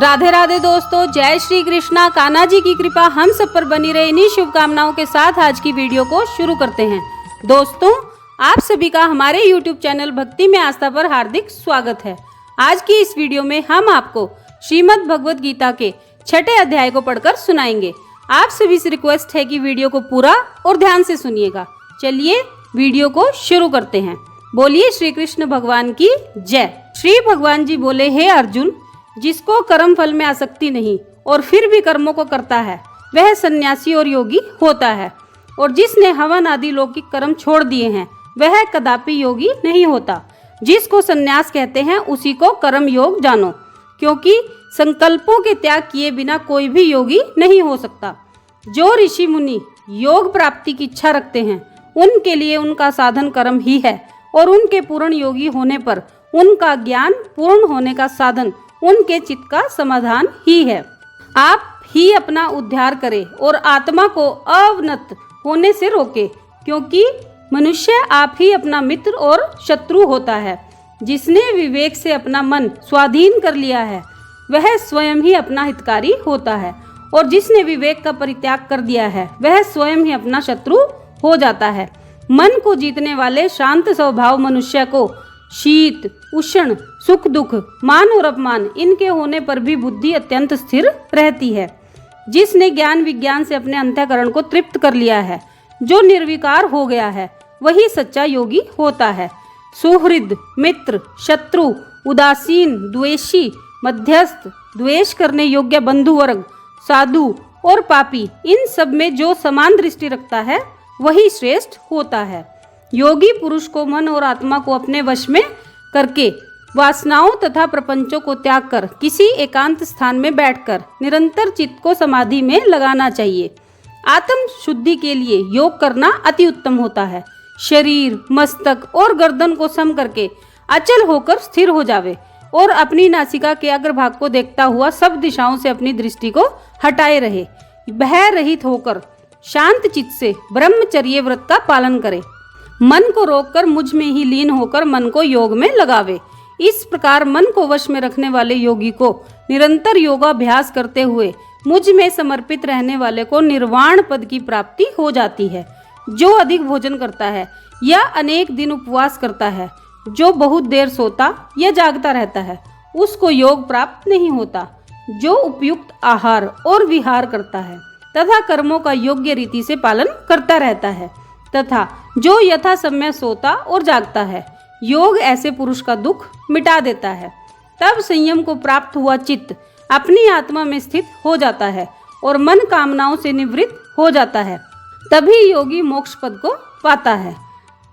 राधे राधे दोस्तों, जय श्री कृष्णा। कान्हा जी की कृपा हम सब पर बनी रहे, इन्हीं शुभकामनाओं के साथ आज की वीडियो को शुरू करते हैं। दोस्तों, आप सभी का हमारे YouTube चैनल भक्ति में आस्था पर हार्दिक स्वागत है। आज की इस वीडियो में हम आपको श्रीमद् भगवद गीता के 6ठे अध्याय को पढ़कर सुनाएंगे। आप सभी से रिक्वेस्ट है कि वीडियो को पूरा और ध्यान से सुनिएगा। चलिए वीडियो को शुरू करते हैं। बोलिए श्री कृष्ण भगवान की जय। श्री भगवान जी बोले, हे अर्जुन, जिसको कर्म फल में आसक्ति नहीं और फिर भी कर्मों को करता है, वह सन्यासी और योगी होता है। और जिसने हवन आदि लौकिक कर्म छोड़ दिए हैं, वह कदापि योगी नहीं होता। जिसको सन्यास कहते हैं, उसी को कर्म योग जानो, क्योंकि संकल्पों के त्याग किए बिना कोई भी योगी नहीं हो सकता। जो ऋषि मुनि योग प्राप्ति की इच्छा रखते हैं, उनके लिए उनका साधन कर्म ही है, और उनके पूर्ण योगी होने पर उनका ज्ञान पूर्ण होने का साधन उनके चित्त का समाधान ही है। आप ही अपना उद्धार करें और आत्मा को अवनत होने से रोके, क्योंकि मनुष्य आप ही अपना मित्र और शत्रु होता है। जिसने विवेक से अपना मन स्वाधीन कर लिया है, वह स्वयं ही अपना हितकारी होता है, और जिसने विवेक का परित्याग कर दिया है, वह स्वयं ही अपना शत्रु हो जाता है। मन को जीतने वाले शांत स्वभाव मनुष्य को शीत उष्ण सुख दुख मान और अपमान इनके होने पर भी बुद्धि अत्यंत स्थिर रहती है। जिसने ज्ञान विज्ञान से अपने अंतःकरण को तृप्त कर लिया है, जो निर्विकार हो गया है, वही सच्चा योगी होता है। सुहृद मित्र शत्रु उदासीन द्वेषी मध्यस्थ द्वेष करने योग्य बंधु वर्ग साधु और पापी, इन सब में जो समान दृष्टि रखता है, वही श्रेष्ठ होता है। योगी पुरुष को मन और आत्मा को अपने वश में करके वासनाओं तथा प्रपंचों को त्याग कर किसी एकांत स्थान में बैठकर निरंतर चित्त को समाधि में लगाना चाहिए। आत्म शुद्धि के लिए योग करना अति उत्तम होता है। शरीर मस्तक और गर्दन को सम करके अचल होकर स्थिर हो जावे और अपनी नासिका के अग्रभाग को देखता हुआ सब दिशाओं से अपनी दृष्टि को हटाए रहे। भय रहित होकर शांत चित्त से ब्रह्मचर्य व्रत का पालन करे। मन को रोककर मुझ में ही लीन होकर मन को योग में लगावे। इस प्रकार मन को वश में रखने वाले योगी को निरंतर योगाभ्यास करते हुए मुझ में समर्पित रहने वाले को निर्वाण पद की प्राप्ति हो जाती है। जो अधिक भोजन करता है या अनेक दिन उपवास करता है, जो बहुत देर सोता या जागता रहता है, उसको योग प्राप्त नहीं होता। जो उपयुक्त आहार और विहार करता है तथा कर्मों का योग्य रीति से पालन करता रहता है तथा जो यथा समय सोता और जागता है, योग ऐसे पुरुष का दुख मिटा देता है। तब संयम को प्राप्त हुआ चित्त अपनी आत्मा में स्थित हो जाता है और मन कामनाओं से निवृत्त हो जाता है। तभी योगी मोक्ष पद को पाता है।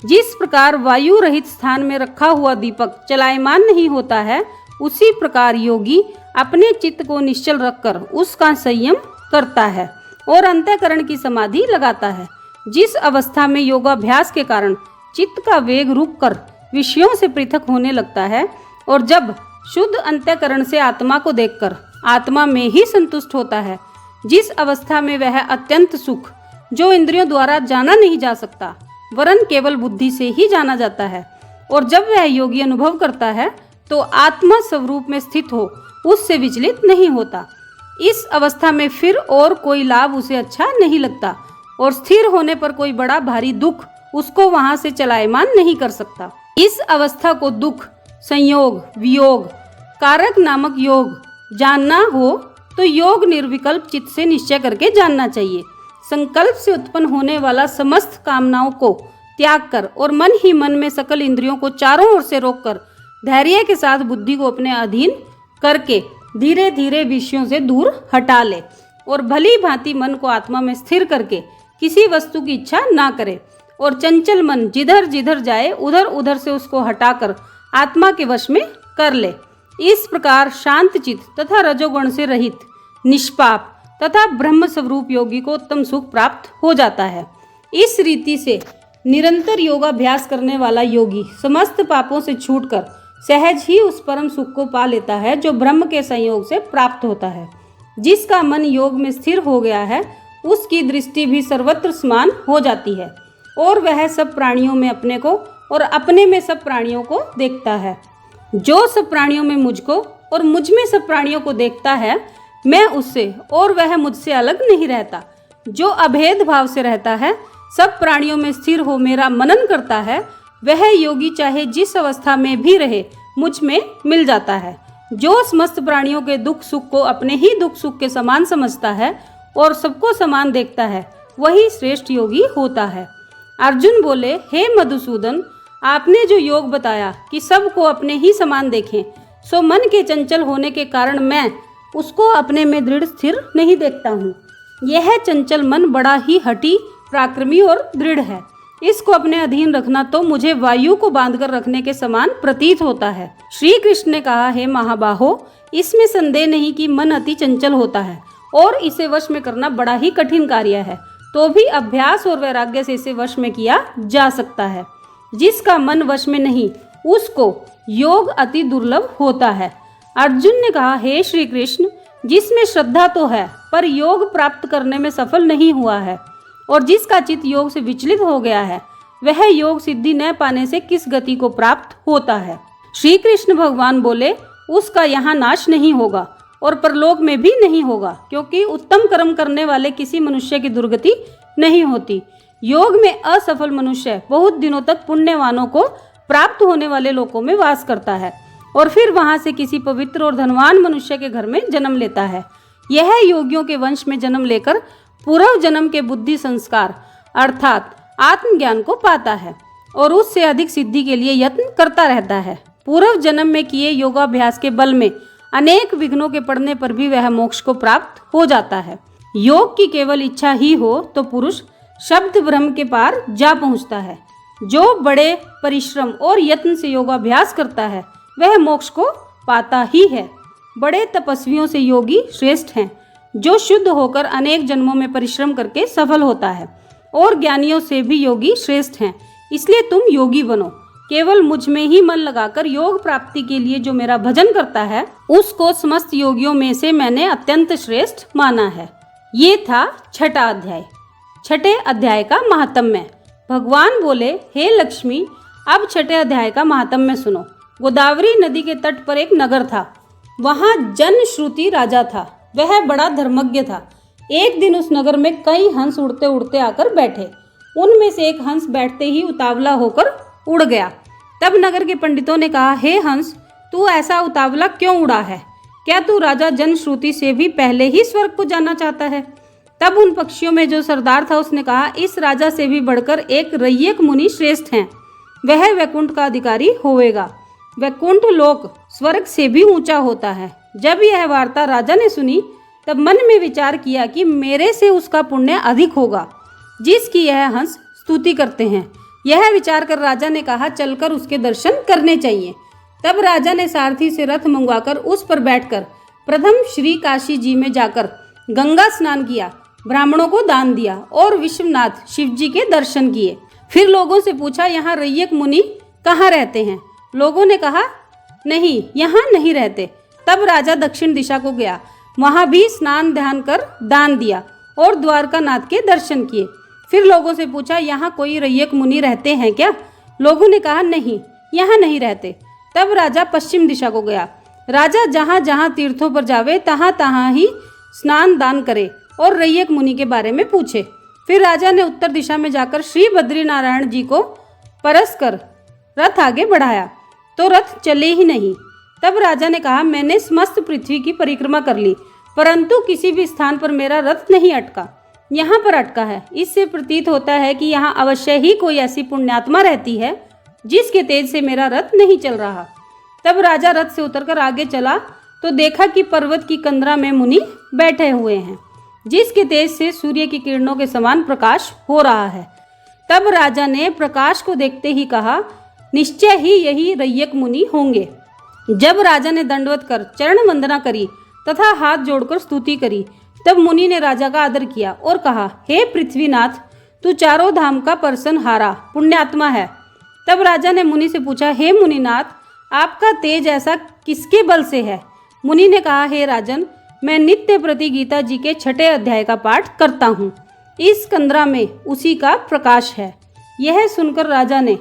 जिस प्रकार वायु रहित स्थान में रखा हुआ दीपक चलायमान नहीं होता है, उसी प्रकार योगी अपने चित्त को निश्चल रखकर उसका संयम करता है और अंतःकरण की समाधि लगाता है। जिस अवस्था में योगाभ्यास के कारण चित्त का वेग रुककर विषयों से पृथक होने लगता है और जब शुद्ध अंतःकरण से आत्मा को देखकर आत्मा में ही संतुष्ट होता है, जिस अवस्था में वह अत्यंत सुख जो इंद्रियों द्वारा जाना नहीं जा सकता, वरन केवल बुद्धि से ही जाना जाता है, और जब वह योगी अनुभव करता है तो आत्मा स्वरूप में स्थित हो उससे विचलित नहीं होता। इस अवस्था में फिर और कोई लाभ उसे अच्छा नहीं लगता और स्थिर होने पर कोई बड़ा भारी दुख उसको वहां से चलायमान नहीं कर सकता। इस अवस्था को दुख संयोग वियोग कारक नामक योग जानना हो तो योग निर्विकल्प चित्त से निश्चय करके जानना चाहिए। संकल्प से उत्पन्न होने वाला समस्त कामनाओं को त्याग कर और मन ही मन में सकल इंद्रियों को चारों ओर से रोककर धैर्य के साथ बुद्धि को अपने अधीन करके धीरे धीरे विषयों से दूर हटा ले और भली भांति मन को आत्मा में स्थिर करके किसी वस्तु की इच्छा ना करे और चंचल मन जिधर जिधर जाए उधर उधर से उसको हटाकर आत्मा के वश में कर ले। इस प्रकार शांत चित्त तथा रजोगुण से रहित निष्पाप तथा ब्रह्म स्वरूप योगी को उत्तम सुख प्राप्त हो जाता है। इस रीति से निरंतर योगाभ्यास करने वाला योगी समस्त पापों से छूटकर सहज ही उस परम सुख को पा लेता है, जो ब्रह्म के संयोग से प्राप्त होता है। जिसका मन योग में स्थिर हो गया है, उसकी दृष्टि भी सर्वत्र समान हो जाती है और वह सब प्राणियों में अपने को और अपने में सब प्राणियों को देखता है। जो सब प्राणियों में मुझको और मुझ में सब प्राणियों को देखता है, मैं उससे और वह मुझसे अलग नहीं रहता। जो अभेद भाव से रहता है, सब प्राणियों में स्थिर हो मेरा मनन करता है, वह योगी चाहे जिस अवस्था में भी रहे मुझ में मिल जाता है। जो समस्त प्राणियों के दुख सुख को अपने ही दुख सुख के समान समझता है और सबको समान देखता है, वही श्रेष्ठ योगी होता है। अर्जुन बोले, हे मधुसूदन, आपने जो योग बताया कि सबको अपने ही समान देखें, सो मन के चंचल होने के कारण मैं उसको अपने में दृढ़ स्थिर नहीं देखता हूँ। यह चंचल मन बड़ा ही हठी, पराक्रमी और दृढ़ है। इसको अपने अधीन रखना तो मुझे वायु को बांधकर रखने के समान प्रतीत होता है। श्री कृष्ण ने कहा, हे महाबाहो, इसमें संदेह नहीं कि मन अति चंचल होता है और इसे वश में करना बड़ा ही कठिन कार्य है, तो भी अभ्यास और वैराग्य से इसे वश में किया जा सकता है। जिसका मन वश में नहीं, उसको योग अति दुर्लभ होता है। अर्जुन ने कहा, हे श्री कृष्ण, जिसमें श्रद्धा तो है पर योग प्राप्त करने में सफल नहीं हुआ है, और जिसका चित्त योग से विचलित हो गया है, वह योग सिद्धि न पाने से किस गति को प्राप्त होता है। श्री कृष्ण भगवान बोले, उसका यहाँ नाश नहीं होगा और परलोक में भी नहीं होगा, क्योंकि उत्तम कर्म करने वाले किसी मनुष्य की दुर्गति नहीं होती। योग में असफल मनुष्य बहुत दिनों तक पुण्यवानों को प्राप्त होने वाले लोकों में वास करता है और फिर वहां से किसी पवित्र और धनवान मनुष्य के घर में जन्म लेता है। यह योगियों के वंश में जन्म लेकर पूर्व जन्म के बुद्धि संस्कार अर्थात आत्मज्ञान को पाता है और उससे अधिक सिद्धि के लिए यत्न करता रहता है। पूर्व जन्म में किए योगाभ्यास के बल में अनेक विघ्नों के पड़ने पर भी वह मोक्ष को प्राप्त हो जाता है। योग की केवल इच्छा ही हो तो पुरुष शब्द ब्रह्म के पार जा पहुंचता है। जो बड़े परिश्रम और यत्न से योगाभ्यास करता है, वह मोक्ष को पाता ही है। बड़े तपस्वियों से योगी श्रेष्ठ हैं, जो शुद्ध होकर अनेक जन्मों में परिश्रम करके सफल होता है, और ज्ञानियों से भी योगी श्रेष्ठ हैं। इसलिए तुम योगी बनो। केवल मुझ में ही मन लगाकर योग प्राप्ति के लिए जो मेरा भजन करता है, उसको समस्त योगियों में से मैंने अत्यंत श्रेष्ठ माना है। ये था छठा अध्याय। छठे अध्याय का महात्म्य। भगवान बोले, हे लक्ष्मी, अब छठे अध्याय का महात्म्य सुनो। गोदावरी नदी के तट पर एक नगर था। वहाँ जनश्रुति राजा था। वह बड़ा धर्मज्ञ था। एक दिन उस नगर में कई हंस उड़ते उड़ते आकर बैठे। उनमें से एक हंस बैठते ही उतावला होकर उड़ गया। तब नगर के पंडितों ने कहा, हे हंस, तू ऐसा उतावला क्यों उड़ा है? क्या तू राजा जनश्रुति से भी पहले ही स्वर्ग को जाना चाहता है? तब उन पक्षियों में जो सरदार था, उसने कहा, इस राजा से भी बढ़कर एक रैयक मुनि श्रेष्ठ हैं। वह वैकुंठ का अधिकारी होवेगा। वैकुंठ लोक स्वर्ग से भी ऊंचा होता है। जब यह वार्ता राजा ने सुनी, तब मन में विचार किया कि मेरे से उसका पुण्य अधिक होगा, जिसकी यह हंस स्तुति करते हैं। यह विचार कर राजा ने कहा, चलकर उसके दर्शन करने चाहिए। तब राजा ने सारथी से रथ मंगवाकर उस पर बैठकर प्रथम श्री काशी जी में जाकर गंगा स्नान किया, ब्राह्मणों को दान दिया और विश्वनाथ शिव जी के दर्शन किए। फिर लोगों से पूछा, यहाँ रैयक मुनि कहाँ रहते हैं? लोगों ने कहा, नहीं, यहाँ नहीं रहते। तब राजा दक्षिण दिशा को गया, वहाँ भी स्नान ध्यान कर दान दिया और द्वारका नाथ के दर्शन किए। फिर लोगों से पूछा, यहाँ कोई रैयक मुनि रहते हैं क्या? लोगों ने कहा, नहीं, यहाँ नहीं रहते। तब राजा पश्चिम दिशा को गया। राजा जहाँ जहाँ तीर्थों पर जावे, तहाँ तहाँ ही स्नान दान करे और रैयक मुनि के बारे में पूछे। फिर राजा ने उत्तर दिशा में जाकर श्री बद्रीनारायण जी को परस कर रथ आगे बढ़ाया, तो रथ चले ही नहीं। तब राजा ने कहा, मैंने समस्त पृथ्वी की परिक्रमा कर ली, परंतु किसी भी स्थान पर मेरा रथ नहीं अटका। यहाँ पर अटका है। इससे प्रतीत होता है कि यहाँ अवश्य ही कोई ऐसी पुण्यात्मा रहती है जिसके तेज से मेरा रथ नहीं चल रहा। तब राजा रथ से उतरकर आगे चला तो देखा कि पर्वत की कंदरा में मुनि बैठे हुए हैं, जिसके तेज से सूर्य की किरणों के समान प्रकाश हो रहा है। तब राजा ने प्रकाश को देखते ही कहा, निश्चय ही यही रैयक मुनि होंगे। जब राजा ने दंडवत कर चरण वंदना करी तथा हाथ जोड़कर स्तुति करी, तब मुनि ने राजा का आदर किया और कहा, हे पृथ्वीनाथ, तू चारों धाम का परसनहारा पुण्यात्मा है। तब राजा ने मुनि से पूछा, हे मुनिनाथ, आपका तेज ऐसा किसके बल से है? मुनि ने कहा, हे राजन, मैं नित्य प्रति गीता जी के छठे अध्याय का पाठ करता हूँ। इस कंदरा में उसी का प्रकाश है। यह सुनकर राजा ने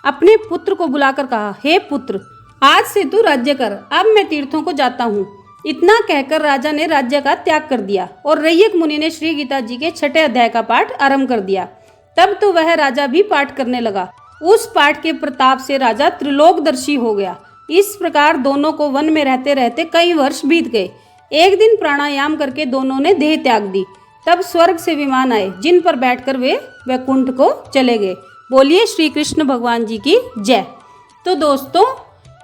अपने पुत्र को बुलाकर कहा, हे पुत्र, आज से तू राज्य कर, अब मैं तीर्थों को जाता हूँ। इतना कहकर राजा ने राज्य का त्याग कर दिया और रैयक मुनि ने श्री गीता जी के 6ठे अध्याय का पाठ आरंभ कर दिया। तब तो वह राजा भी पाठ करने लगा। उस पाठ के प्रताप से राजा त्रिलोकदर्शी हो गया। इस प्रकार दोनों को वन में रहते रहते कई वर्ष बीत गए। एक दिन प्राणायाम करके दोनों ने देह त्याग दी। तब स्वर्ग से विमान आए, जिन पर बैठकर वे वैकुंठ को चले गए। बोलिए श्री कृष्ण भगवान जी की जय। तो दोस्तों,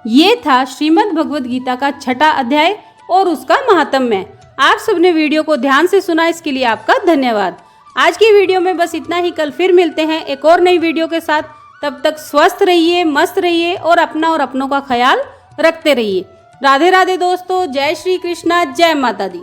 ये था श्रीमद् भगवद गीता का 6ठा अध्याय और उसका महात्म्य। आप सबने वीडियो को ध्यान से सुना, इसके लिए आपका धन्यवाद। आज की वीडियो में बस इतना ही। कल फिर मिलते हैं एक और नई वीडियो के साथ। तब तक स्वस्थ रहिए, मस्त रहिए और अपना और अपनों का ख्याल रखते रहिए। राधे राधे दोस्तों, जय श्री कृष्णा, जय माता दी।